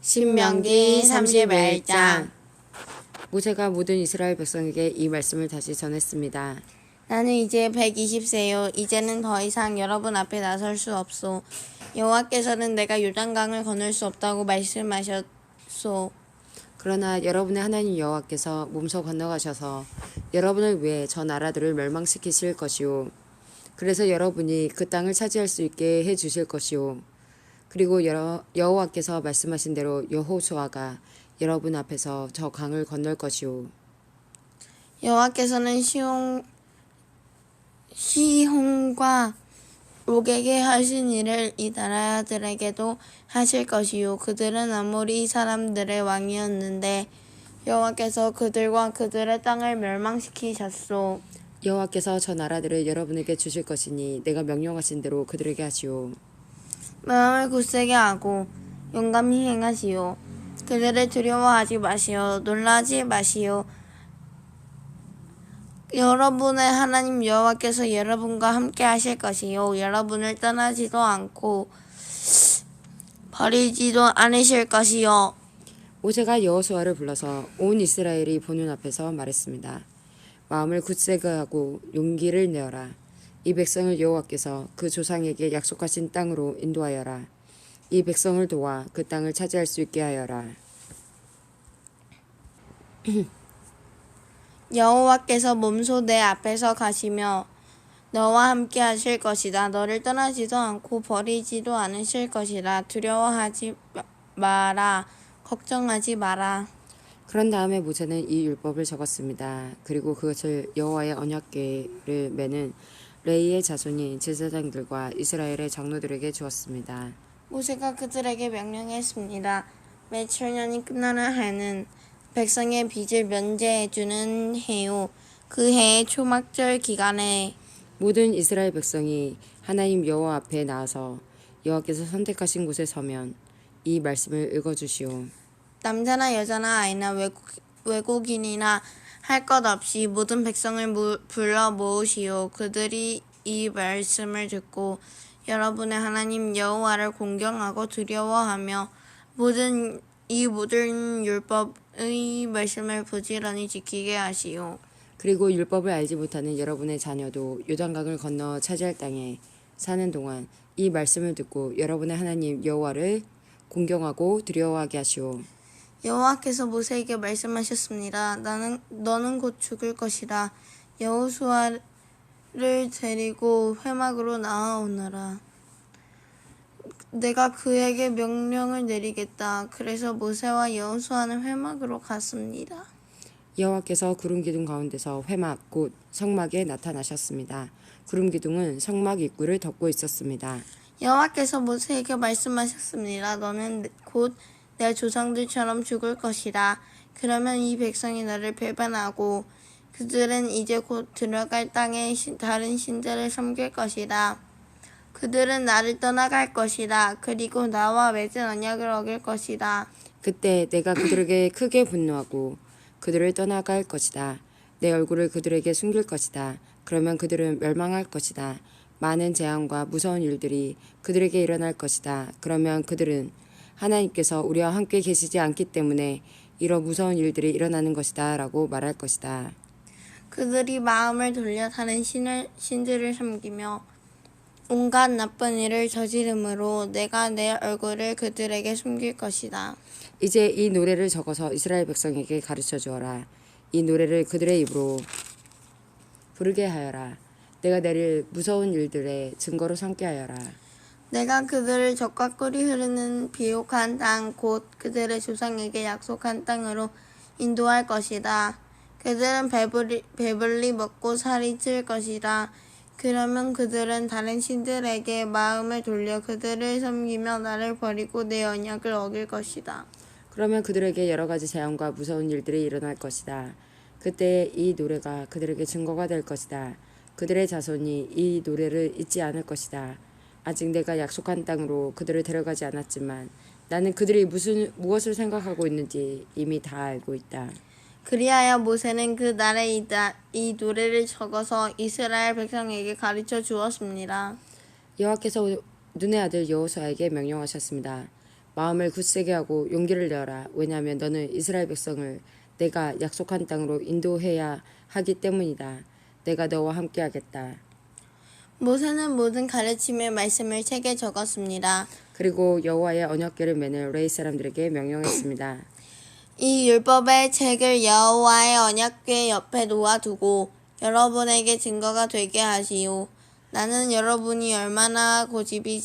신명기 31장. 모세가 모든 이스라엘 백성에게 이 말씀을 다시 전했습니다. 나는 이제 120세요. 이제는 더 이상 여러분 앞에 나설 수 없소. 여호와께서는 내가 요단강을 건널 수 없다고 말씀하셨소. 그러나 여러분의 하나님 여호와께서 몸소 건너가셔서 여러분을 위해 저 나라들을 멸망시키실 것이요. 그래서 여러분이 그 땅을 차지할 수 있게 해 주실 것이요. 그리고 여호와께서 말씀하신 대로 여호수아가 여러분 앞에서 저 강을 건널 것이요. 여호와께서는 시혼과 옥에게 하신 일을 이 나라들에게도 하실 것이요. 그들은 아모리 사람들의 왕이었는데 여호와께서 그들과 그들의 땅을 멸망시키셨소. 여호와께서 저 나라들을 여러분에게 주실 것이니 내가 명령하신 대로 그들에게 하시오. 마음을 굳세게 하고 용감히 행하시오. 그들을 두려워하지 마시오. 놀라지 마시오. 여러분의 하나님 여호와께서 여러분과 함께 하실 것이요. 여러분을 떠나지도 않고 버리지도 않으실 것이요. 모세가 여호수아를 불러서 온 이스라엘이 보는 앞에서 말했습니다. 마음을 굳세게 하고 용기를 내어라. 이 백성을 여호와께서 그 조상에게 약속하신 땅으로 인도하여라. 이 백성을 도와 그 땅을 차지할 수 있게 하여라. 여호와께서 몸소 내 앞에서 가시며 너와 함께 하실 것이다. 너를 떠나지도 않고 버리지도 않으실 것이라. 두려워하지 마라. 걱정하지 마라. 그런 다음에 모세는 이 율법을 적었습니다. 그리고 그것을 여호와의 언약궤를 매는 레위의 자손인 제사장들과 이스라엘의 장로들에게 주었습니다. 모세가 그들에게 명령했습니다. 매 7년이 끝나는 해는 백성의 빚을 면제해주는 해요. 그 해의 초막절 기간에 모든 이스라엘 백성이 하나님 여호와 앞에 나와서 여호와께서 선택하신 곳에 서면 이 말씀을 읽어주시오. 남자나 여자나 아이나 외국인이나 할 것 없이 모든 백성을 불러 모으시오. 그들이 이 말씀을 듣고 여러분의 하나님 여호와를 공경하고 두려워하며 모든 율법의 말씀을 부지런히 지키게 하시오. 그리고 율법을 알지 못하는 여러분의 자녀도 요단강을 건너 차지할 땅에 사는 동안 이 말씀을 듣고 여러분의 하나님 여호와를 공경하고 두려워하게 하시오. 여호와께서 모세에게 말씀하셨습니다. 너는 곧 죽을 것이라. 여호수아를 데리고 회막으로 나아오너라. 내가 그에게 명령을 내리겠다. 그래서 모세와 여호수아는 회막으로 갔습니다. 여호와께서 구름 기둥 가운데서 회막 곧 성막에 나타나셨습니다. 구름 기둥은 성막 입구를 덮고 있었습니다. 여호와께서 모세에게 말씀하셨습니다. 너는 곧 내 조상들처럼 죽을 것이라. 그러면 이 백성이 너를 배반하고 그들은 이제 곧 들어갈 땅에 다른 신들을 섬길 것이라. 그들은 나를 떠나갈 것이라. 그리고 나와 맺은 언약을 어길 것이라. 그때 내가 그들에게 크게 분노하고 그들을 떠나갈 것이다. 내 얼굴을 그들에게 숨길 것이다. 그러면 그들은 멸망할 것이다. 많은 재앙과 무서운 일들이 그들에게 일어날 것이다. 그러면 그들은 하나님께서 우리와 함께 계시지 않기 때문에 이런 무서운 일들이 일어나는 것이다 라고 말할 것이다. 그들이 마음을 돌려 다른 신들을 섬기며 온갖 나쁜 일을 저지름으로 내가 내 얼굴을 그들에게 숨길 것이다. 이제 이 노래를 적어서 이스라엘 백성에게 가르쳐 주어라. 이 노래를 그들의 입으로 부르게 하여라. 내가 내릴 무서운 일들의 증거로 삼게 하여라. 내가 그들을 적과 꿀이 흐르는 비옥한 땅 곧 그들의 조상에게 약속한 땅으로 인도할 것이다. 그들은 배불리 먹고 살이 찔 것이다. 그러면 그들은 다른 신들에게 마음을 돌려 그들을 섬기며 나를 버리고 내 언약을 어길 것이다. 그러면 그들에게 여러 가지 재앙과 무서운 일들이 일어날 것이다. 그때 이 노래가 그들에게 증거가 될 것이다. 그들의 자손이 이 노래를 잊지 않을 것이다. 아직 내가 약속한 땅으로 그들을 데려가지 않았지만 나는 그들이 무엇을 생각하고 있는지 이미 다 알고 있다. 그리하여 모세는 그 날에 이 노래를 적어서 이스라엘 백성에게 가르쳐 주었습니다. 여호와께서 눈의 아들 여호수아에게 명령하셨습니다. 마음을 굳세게 하고 용기를 내어라. 왜냐하면 너는 이스라엘 백성을 내가 약속한 땅으로 인도해야 하기 때문이다. 내가 너와 함께하겠다. 모세는 모든 가르침의 말씀을 책에 적었습니다. 그리고 여호와의 언약궤를 매는 레위 사람들에게 명령했습니다. 이 율법의 책을 여호와의 언약궤 옆에 놓아두고 여러분에게 증거가 되게 하시오. 나는 여러분이 얼마나 고집이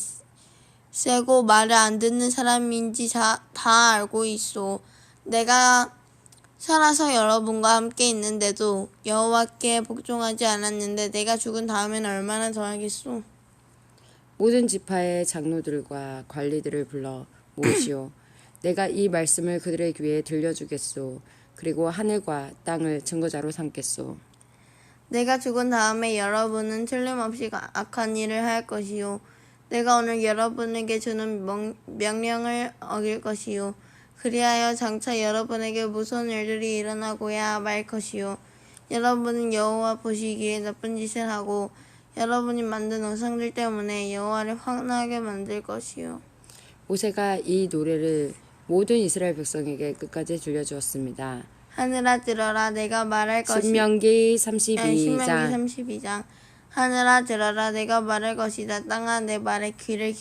세고 말을 안 듣는 사람인지 다 알고 있소. 내가 살아서 여러분과 함께 있는데도 여호와께 복종하지 않았는데 내가 죽은 다음엔 얼마나 더 하겠소. 모든 지파의 장로들과 관리들을 불러 모으시오. 내가 이 말씀을 그들의 귀에 들려주겠소. 그리고 하늘과 땅을 증거자로 삼겠소. 내가 죽은 다음에 여러분은 틀림없이 악한 일을 할 것이요. 내가 오늘 여러분에게 주는 명령을 어길 것이요. 그리하여 장차 여러분에게 무서운 일들이 일어나고야 말 것이요. 여러분은 여호와 보시기에 나쁜 짓을 하고 여러분이 만든 우상들 때문에 여호와를 화나게 만들 것이요. 모세가 이 노래를 모든 이스라엘 백성에게 끝까지 들려주었습니다. 하늘아 들어라 내가 말할 것이 신명기 신명기 32장 32장 하늘아 들어라 내가 말할 것이다. 땅아 내 말에 귀를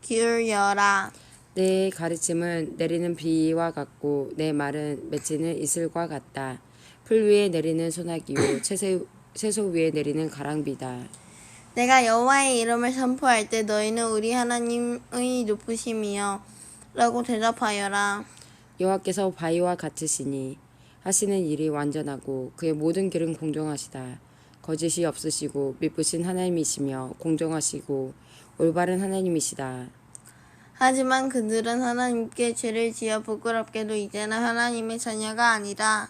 기울여라. 내 가르침은 내리는 비와 같고 내 말은 맺히는 이슬과 같다. 풀 위에 내리는 소나기요 채소 위에 내리는 가랑비다. 내가 여호와의 이름을 선포할 때 너희는 우리 하나님의 높으심이여 라고 대답하여라. 여호와께서 바위와 같으시니 하시는 일이 완전하고 그의 모든 길은 공정하시다. 거짓이 없으시고 미쁘신 하나님이시며 공정하시고 올바른 하나님이시다. 하지만 그들은 하나님께 죄를 지어 부끄럽게도 이제는 하나님의 자녀가 아니라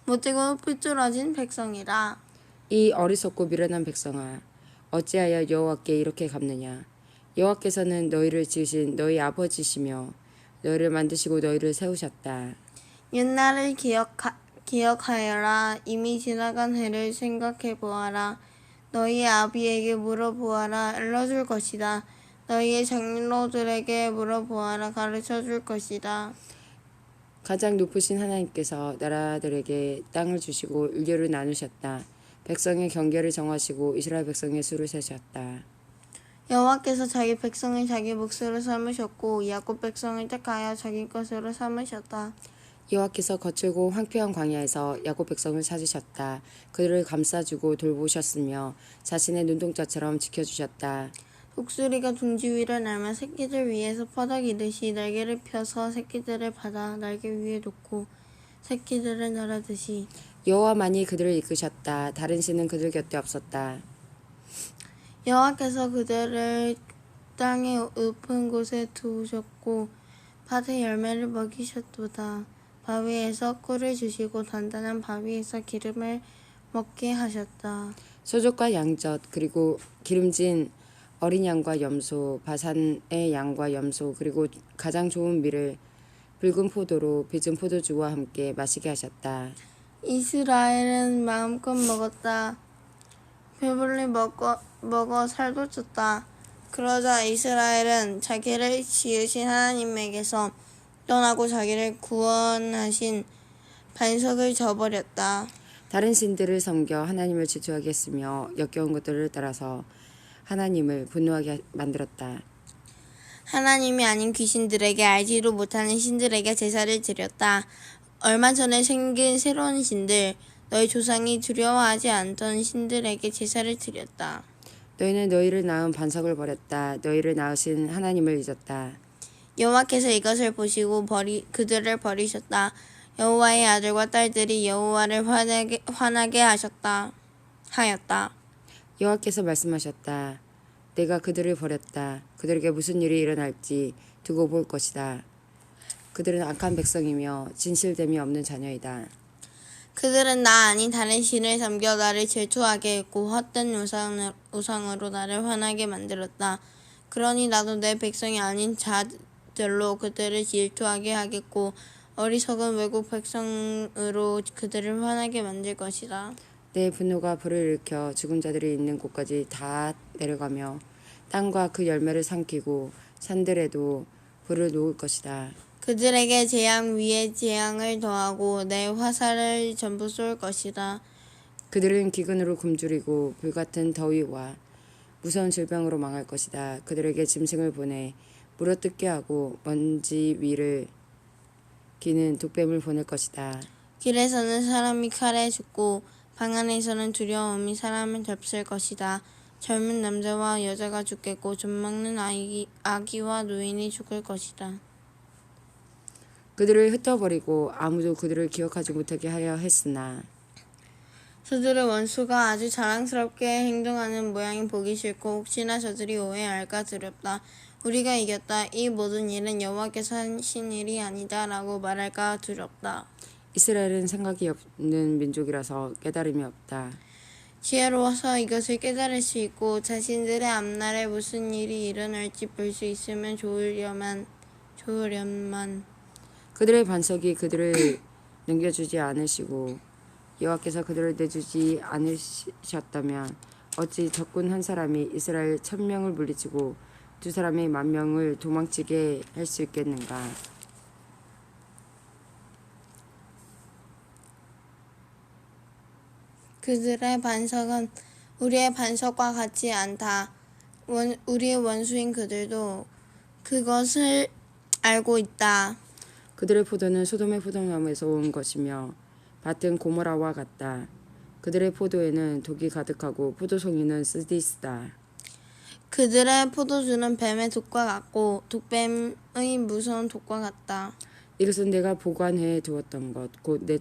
못되고 삐뚤어진 백성이라. 이 어리석고 미련한 백성아, 어찌하여 여호와께 이렇게 갚느냐? 여호와께서는 너희를 지으신 너희 아버지시며 너희를 만드시고 너희를 세우셨다. 옛날을 기억하여라. 이미 지나간 해를 생각해 보아라. 너희의 아비에게 물어보아라. 알려줄 것이다. 너희의 장로들에게 물어보아라. 가르쳐줄 것이다. 가장 높으신 하나님께서 나라들에게 땅을 주시고 일교를 나누셨다. 백성의 경계를 정하시고 이스라엘 백성의 수를 세셨다. 여호와께서 자기 백성을 자기 몫으로 삼으셨고 야곱 백성을 택하여 자기 것으로 삼으셨다. 여호와께서 거칠고 황폐한 광야에서 야곱 백성을 찾으셨다. 그들을 감싸주고 돌보셨으며 자신의 눈동자처럼 지켜주셨다. 독수리가 둥지 위를 날며 새끼들 위에서 퍼덕이듯이 날개를 펴서 새끼들을 받아 날개 위에 놓고 새끼들을 날아듯이 여호와만이 그들을 이끄셨다. 다른 신은 그들 곁에 없었다. 여호와께서 그들을 땅의 높은 곳에 두셨고 밭의 열매를 먹이셨도다. 바위에서 꿀을 주시고 단단한 바위에서 기름을 먹게 하셨다. 소적과 양젖 그리고 기름진 어린 양과 염소 바산의 양과 염소 그리고 가장 좋은 밀을 붉은 포도로 빚은 포도주와 함께 마시게 하셨다. 이스라엘은 마음껏 먹었다. 배불리 먹어 살도 쪘다. 그러자 이스라엘은 자기를 지으신 하나님에게서 떠나고 자기를 구원하신 반석을 저버렸다. 다른 신들을 섬겨 하나님을 질투하게 했으며 역겨운 것들을 따라서 하나님을 분노하게 만들었다. 하나님이 아닌 귀신들에게 알지도 못하는 신들에게 제사를 드렸다. 얼마 전에 생긴 새로운 신들, 너희 조상이 두려워하지 않던 신들에게 제사를 드렸다. 너희는 너희를 낳은 반석을 버렸다. 너희를 낳으신 하나님을 잊었다. 여호와께서 이것을 보시고 그들을 버리셨다. 여호와의 아들과 딸들이 여호와를 화나게 하였다. 여호와께서 말씀하셨다. 내가 그들을 버렸다. 그들에게 무슨 일이 일어날지 두고 볼 것이다. 그들은 악한 백성이며 진실됨이 없는 자녀이다. 그들은 나 아닌 다른 신을 섬겨 나를 질투하게 했고 헛된 우상으로 나를 화나게 만들었다. 그러니 나도 내 백성이 아닌 자들로 그들을 질투하게 하겠고 어리석은 외국 백성으로 그들을 화나게 만들 것이다. 내 분노가 불을 일으켜 죽은 자들이 있는 곳까지 다 내려가며 땅과 그 열매를 삼키고 산들에도 불을 놓을 것이다. 그들에게 재앙 위에 재앙을 더하고 내 화살을 전부 쏠 것이다. 그들은 기근으로 굶주리고 불같은 더위와 무서운 질병으로 망할 것이다. 그들에게 짐승을 보내 물어뜯게 하고 먼지 위를 기는 독뱀을 보낼 것이다. 길에서는 사람이 칼에 죽고 방 안에서는 두려움이 사람을 덮칠 것이다. 젊은 남자와 여자가 죽겠고 젖먹는 아기와 노인이 죽을 것이다. 그들을 흩어버리고 아무도 그들을 기억하지 못하게 하려 했으나 저들의 원수가 아주 자랑스럽게 행동하는 모양이 보기 싫고 혹시나 저들이 오해할까 두렵다. 우리가 이겼다. 이 모든 일은 여호와께서 하신 일이 아니다 라고 말할까 두렵다. 이스라엘은 생각이 없는 민족이라서 깨달음이 없다. 지혜로워서 이것을 깨달을 수 있고 자신들의 앞날에 무슨 일이 일어날지 볼 수 있으면 좋으련만. 그들의 반석이 그들을 넘겨주지 않으시고 여호와께서 그들을 내주지 않으셨다면 어찌 적군 한 사람이 이스라엘 1000명을 물리치고 두 사람이 10,000명을 도망치게 할 수 있겠는가. 그들의 반석은 우리의 반석과 같지 않다. 우리의 원수인 그들도 그것을 알고 있다. 그들의 포도는 소돔의 포도나무에서 온 것이며 밭은 고모라와 같다. 그들의 포도에는 독이 가득하고 포도송이는 쓰디스다. 그들의 포도주는 뱀의 독과 같고 독뱀의 무서운 독과 같다. 이것은 내가 보관해 두었던 것, 곧 내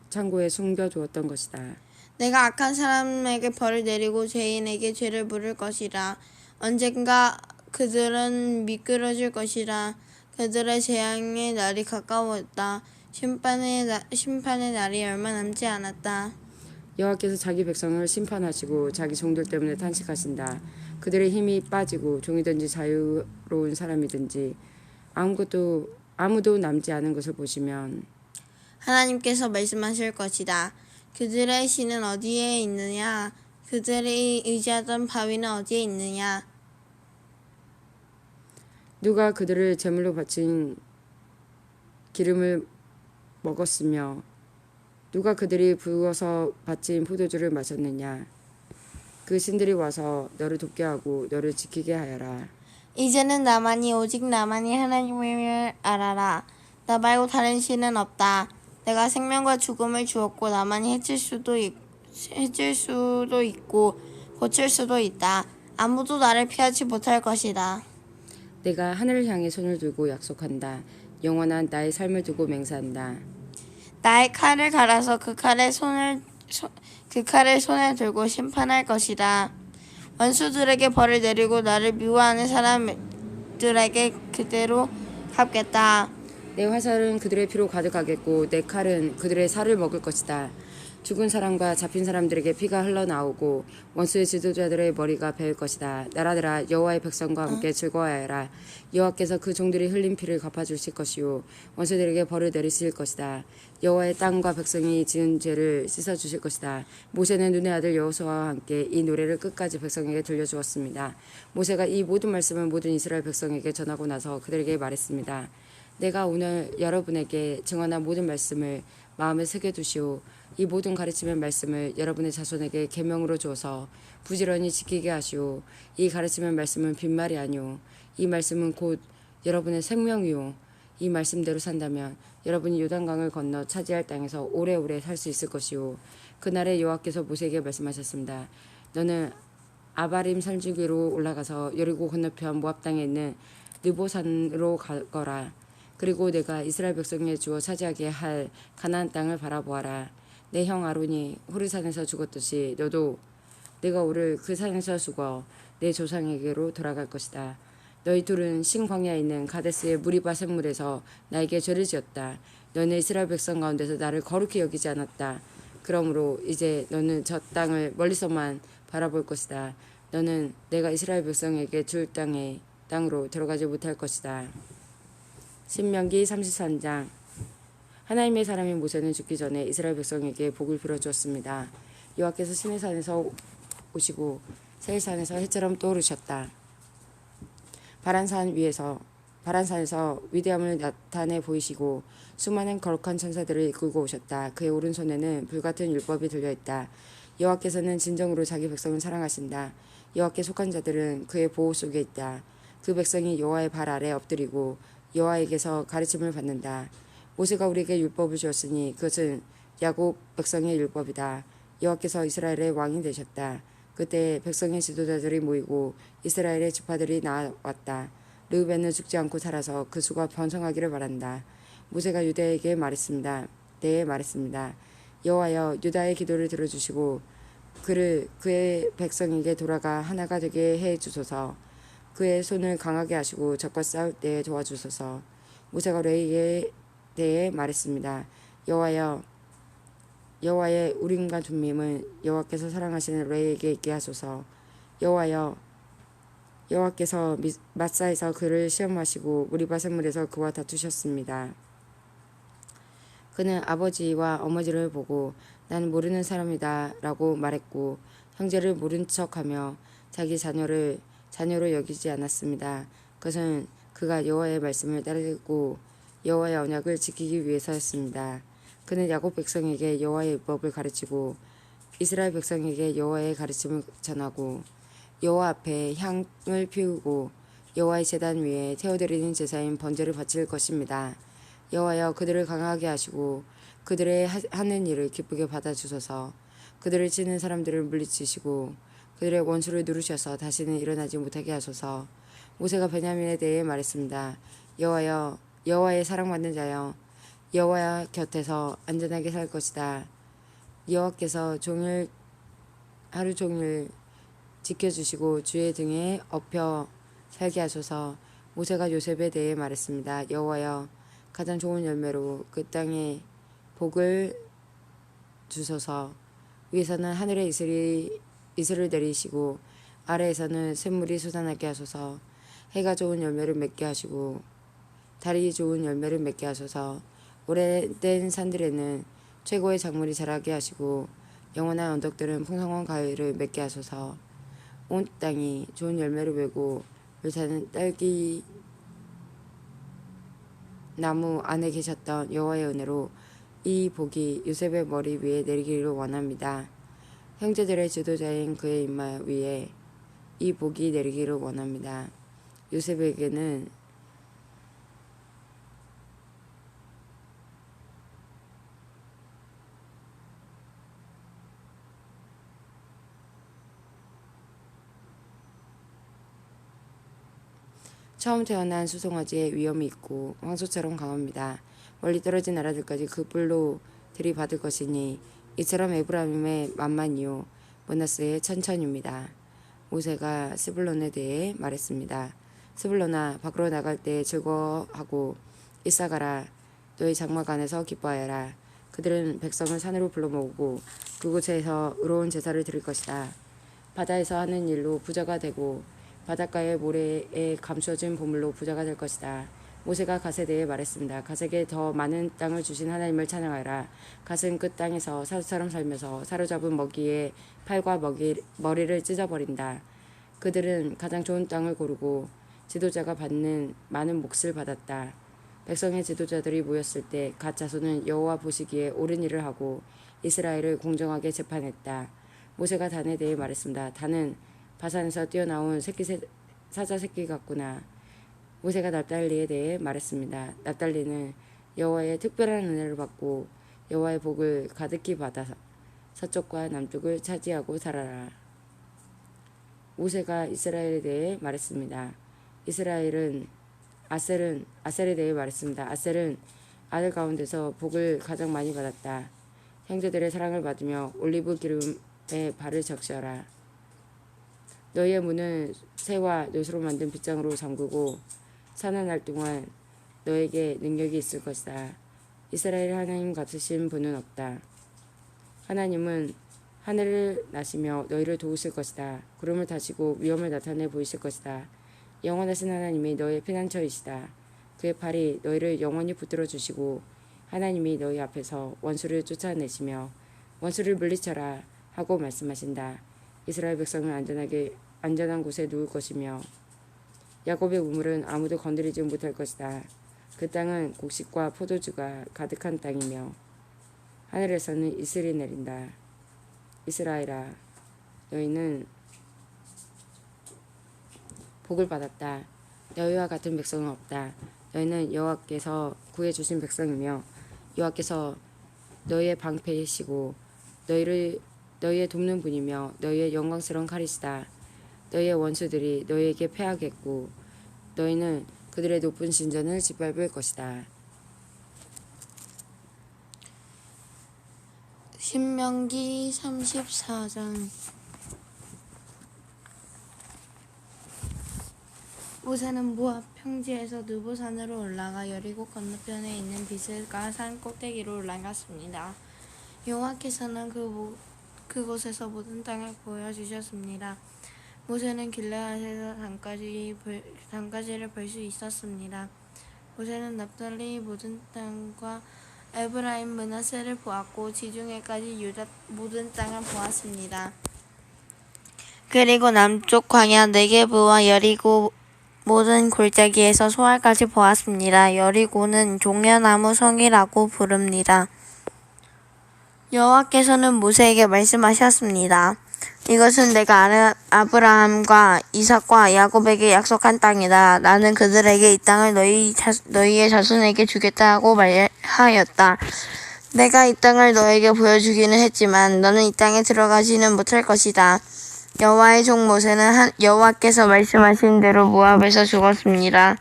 창고에 숨겨 두었던 것이다. 내가 악한 사람에게 벌을 내리고 죄인에게 죄를 물을 것이라. 언젠가 그들은 미끄러질 것이라. 그들의 재앙의 날이 가까웠다. 심판의 날이 얼마 남지 않았다. 여호와께서 자기 백성을 심판하시고 자기 종들 때문에 탄식하신다. 그들의 힘이 빠지고 종이든지 자유로운 사람이든지 아무도 남지 않은 것을 보시면 하나님께서 말씀하실 것이다. 그들의 신은 어디에 있느냐? 그들이 의지하던 바위는 어디에 있느냐? 누가 그들을 제물로 바친 기름을 먹었으며 누가 그들이 부어서 바친 포도주를 마셨느냐? 그 신들이 와서 너를 돕게 하고 너를 지키게 하여라. 이제는 나만이 오직 나만이 하나님을 알아라. 나 말고 다른 신은 없다. 내가 생명과 죽음을 주었고 나만이 해칠 수도 있고 고칠 수도 있다. 아무도 나를 피하지 못할 것이다. 내가 하늘을 향해 손을 들고 약속한다. 영원한 나의 삶을 두고 맹세한다. 나의 칼을 갈아서 그 칼을 손에 들고 심판할 것이다. 원수들에게 벌을 내리고 나를 미워하는 사람들에게 그대로 갚겠다. 내 화살은 그들의 피로 가득하겠고 내 칼은 그들의 살을 먹을 것이다. 죽은 사람과 잡힌 사람들에게 피가 흘러나오고 원수의 지도자들의 머리가 베일 것이다. 나라들아 여호와의 백성과 함께 즐거워하여라. 여호와께서 그 종들이 흘린 피를 갚아주실 것이요 원수들에게 벌을 내리실 것이다. 여호와의 땅과 백성이 지은 죄를 씻어주실 것이다. 모세는 눈의 아들 여호수아와 함께 이 노래를 끝까지 백성에게 들려주었습니다. 모세가 이 모든 말씀을 모든 이스라엘 백성에게 전하고 나서 그들에게 말했습니다. 내가 오늘 여러분에게 증언한 모든 말씀을 마음에 새겨두시오. 이 모든 가르침의 말씀을 여러분의 자손에게 계명으로 주어서 부지런히 지키게 하시오. 이 가르침의 말씀은 빈말이 아니오. 이 말씀은 곧 여러분의 생명이오. 이 말씀대로 산다면 여러분이 요단강을 건너 차지할 땅에서 오래오래 살 수 있을 것이오. 그날에 여호와께서 모세에게 말씀하셨습니다. 너는 아바림 산지기로 올라가서 여리고 건너편 모압 땅에 있는 느보산으로 가거라. 그리고 내가 이스라엘 백성에 주어 차지하게 할 가나안 땅을 바라보아라. 내 형 아론이 호르산에서 죽었듯이 너도 내가 오를 그 산에서 죽어 내 조상에게로 돌아갈 것이다. 너희 둘은 신광야에 있는 가데스의 무리바 샘물에서 나에게 죄를 지었다. 너는 이스라엘 백성 가운데서 나를 거룩히 여기지 않았다. 그러므로 이제 너는 저 땅을 멀리서만 바라볼 것이다. 너는 내가 이스라엘 백성에게 줄 땅으로 들어가지 못할 것이다. 신명기 33장. 하나님의 사람인 모세는 죽기 전에 이스라엘 백성에게 복을 빌어주었습니다. 여호와께서 시내산에서 오시고 세일산에서 해처럼 떠오르셨다. 바란산 위에서 바란산에서 위대함을 나타내 보이시고 수많은 거룩한 천사들을 이끌고 오셨다. 그의 오른손에는 불같은 율법이 들려있다. 여호와께서는 진정으로 자기 백성을 사랑하신다. 여호와께 속한 자들은 그의 보호 속에 있다. 그 백성이 여호와의 발 아래 엎드리고 여호와에게서 가르침을 받는다. 모세가 우리에게 율법을 주었으니 그것은 야곱 백성의 율법이다. 여호와께서 이스라엘의 왕이 되셨다. 그때 백성의 지도자들이 모이고 이스라엘의 지파들이 나왔다. 르우벤은 죽지 않고 살아서 그 수가 번성하기를 바란다. 모세가 유다에게 말했습니다. 네, 말했습니다. 여호와여, 유다의 기도를 들어주시고 그를 그의 백성에게 돌아가 하나가 되게 해 주소서. 그의 손을 강하게 하시고 적과 싸울 때 도와주소서. 모세가 레이에 대해 말했습니다. 여호와여, 여호와의 우림과 둠밈은 여호와께서 사랑하시는 레이에게 있게 하소서. 여호와여, 여호와께서 마사에서 그를 시험하시고 무리바 샘물에서 그와 다투셨습니다. 그는 아버지와 어머니를 보고 나는 모르는 사람이다 라고 말했고 형제를 모른 척하며 자기 자녀로 여기지 않았습니다. 그것은 그가 여호와의 말씀을 따르고 여호와의 언약을 지키기 위해서였습니다. 그는 야곱 백성에게 여호와의 율법을 가르치고 이스라엘 백성에게 여호와의 가르침을 전하고 여호와 앞에 향을 피우고 여호와의 제단 위에 태워드리는 제사인 번제를 바칠 것입니다. 여호와여, 그들을 강하게 하시고 그들의 하는 일을 기쁘게 받아주소서. 그들을 치는 사람들을 물리치시고 그들의 원수를 누르셔서 다시는 일어나지 못하게 하소서. 모세가 베냐민에 대해 말했습니다. 여호와여, 여호와의 사랑받는 자여, 여호와 곁에서 안전하게 살 것이다. 여호와께서 하루 종일 지켜주시고 주의 등에 엎여 살게 하소서. 모세가 요셉에 대해 말했습니다. 여호와여, 가장 좋은 열매로 그 땅에 복을 주소서. 위에서는 하늘의 이슬을 내리시고 아래에서는 샘물이 솟아나게 하소서. 해가 좋은 열매를 맺게 하시고 달이 좋은 열매를 맺게 하소서. 오래된 산들에는 최고의 작물이 자라게 하시고 영원한 언덕들은 풍성한 가을을 맺게 하소서. 온 땅이 좋은 열매를 맺고 물타는 딸기 나무 안에 계셨던 여호와의 은혜로 이 복이 요셉의 머리 위에 내리기를 원합니다. 형제들의 지도자인 그의 이마 위에 이 복이 내리기를 원합니다. 요셉에게는 처음 태어난 수송아지의 위험이 있고 황소처럼 강합니다. 멀리 떨어진 나라들까지 그 뿔로 들이받을 것이니 이처럼 에브라임의 만만이요 머나스의 천천입니다. 모세가 스불론에 대해 말했습니다. 스불론아, 밖으로 나갈 때 즐거워하고 일사가라. 너희 장막 안에서 기뻐하여라. 그들은 백성을 산으로 불러 모으고 그곳에서 의로운 제사를 드릴 것이다. 바다에서 하는 일로 부자가 되고 바닷가의 모래에 감추어진 보물로 부자가 될 것이다. 모세가 갓에 대해 말했습니다. 갓에게 더 많은 땅을 주신 하나님을 찬양하라. 갓은 그 땅에서 사자처럼 살면서 사로잡은 먹이의 팔과 머리를 찢어버린다. 그들은 가장 좋은 땅을 고르고 지도자가 받는 많은 몫을 받았다. 백성의 지도자들이 모였을 때 갓 자손은 여호와 보시기에 옳은 일을 하고 이스라엘을 공정하게 재판했다. 모세가 단에 대해 말했습니다. 단은 바산에서 뛰어나온 사자 새끼 같구나. 모세가 납달리에 대해 말했습니다. 납달리는 여호와의 특별한 은혜를 받고 여호와의 복을 가득히 받아 서쪽과 남쪽을 차지하고 살아라. 모세가 이스라엘에 대해 말했습니다. 아셀에 대해 말했습니다. 아셀은 아들 가운데서 복을 가장 많이 받았다. 형제들의 사랑을 받으며 올리브 기름에 발을 적셔라. 너희의 문은 새와 노수로 만든 빗장으로 잠그고 사는 날 동안 너에게 능력이 있을 것이다. 이스라엘 하나님 같으신 분은 없다. 하나님은 하늘을 나시며 너희를 도우실 것이다. 구름을 다시고 위험을 나타내 보이실 것이다. 영원하신 하나님이 너희의 피난처이시다. 그의 팔이 너희를 영원히 붙들어 주시고 하나님이 너희 앞에서 원수를 쫓아내시며 원수를 물리쳐라 하고 말씀하신다. 이스라엘 백성은 안전한 곳에 누울 것이며 야곱의 우물은 아무도 건드리지 못할 것이다. 그 땅은 곡식과 포도주가 가득한 땅이며 하늘에서는 이슬이 내린다. 이스라엘아, 너희는 복을 받았다. 너희와 같은 백성은 없다. 너희는 여호와께서 구해주신 백성이며 여호와께서 너희의 방패이시고 너희의 돕는 분이며 너희의 영광스러운 칼이시다. 너희의 원수들이 너희에게 패하겠고 너희는 그들의 높은 신전을 짓밟을 것이다. 신명기 34장. 모세는 모압 평지에서 느보산으로 올라가 여리고 건너편에 있는 비스가 산 꼭대기로 올라갔습니다. 여호와께서는 그곳에서 모든 땅을 보여주셨습니다. 모세는 길르앗에서 단가지를 볼 수 있었습니다. 모세는 납달리 모든 땅과 에브라임 므낫세를 보았고 지중해까지 유다 모든 땅을 보았습니다. 그리고 남쪽 광야 네게브와 여리고 모든 골짜기에서 소알까지 보았습니다. 여리고는 종려나무 성이라고 부릅니다. 여호와께서는 모세에게 말씀하셨습니다. 이것은 내가 아브라함과 이삭과 야곱에게 약속한 땅이다. 나는 그들에게 이 땅을 너희의 자손에게 주겠다고 말하였다. 내가 이 땅을 너에게 보여주기는 했지만 너는 이 땅에 들어가지는 못할 것이다. 여호와의 종 모세는 여호와께서 말씀하신 대로 모압에서 죽었습니다.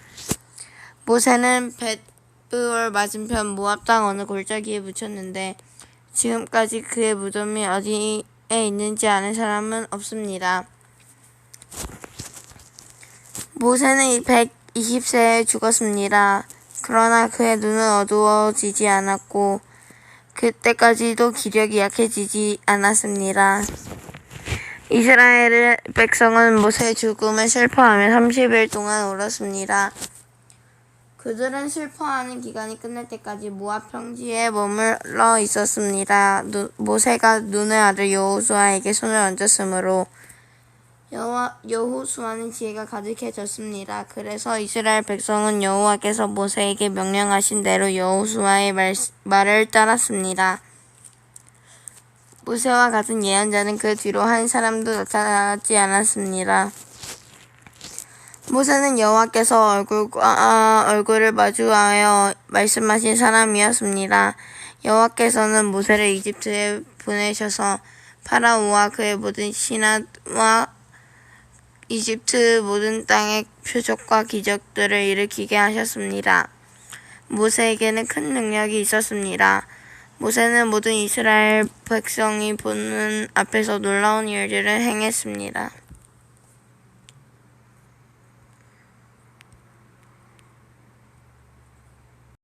모세는 벳브올 맞은편 모압 땅 어느 골짜기에 묻혔는데 지금까지 그의 무덤이 어디에 있는지 아는 사람은 없습니다. 모세는 120세에 죽었습니다. 그러나 그의 눈은 어두워지지 않았고 그때까지도 기력이 약해지지 않았습니다. 이스라엘 백성은 모세의 죽음을 슬퍼하며 30일 동안 울었습니다. 그들은 슬퍼하는 기간이 끝날 때까지 모압 평지에 머물러 있었습니다. 모세가 눈의 아들 여호수아에게 손을 얹었으므로 여호수아는 지혜가 가득해졌습니다. 그래서 이스라엘 백성은 여호와께서 모세에게 명령하신 대로 여호수아의 말을 따랐습니다. 모세와 같은 예언자는 그 뒤로 한 사람도 나타나지 않았습니다. 모세는 여호와께서 얼굴과 얼굴을 마주하여 말씀하신 사람이었습니다. 여호와께서는 모세를 이집트에 보내셔서 파라오와 그의 모든 신하와 이집트 모든 땅의 표적과 기적들을 일으키게 하셨습니다. 모세에게는 큰 능력이 있었습니다. 모세는 모든 이스라엘 백성이 보는 앞에서 놀라운 일들을 행했습니다.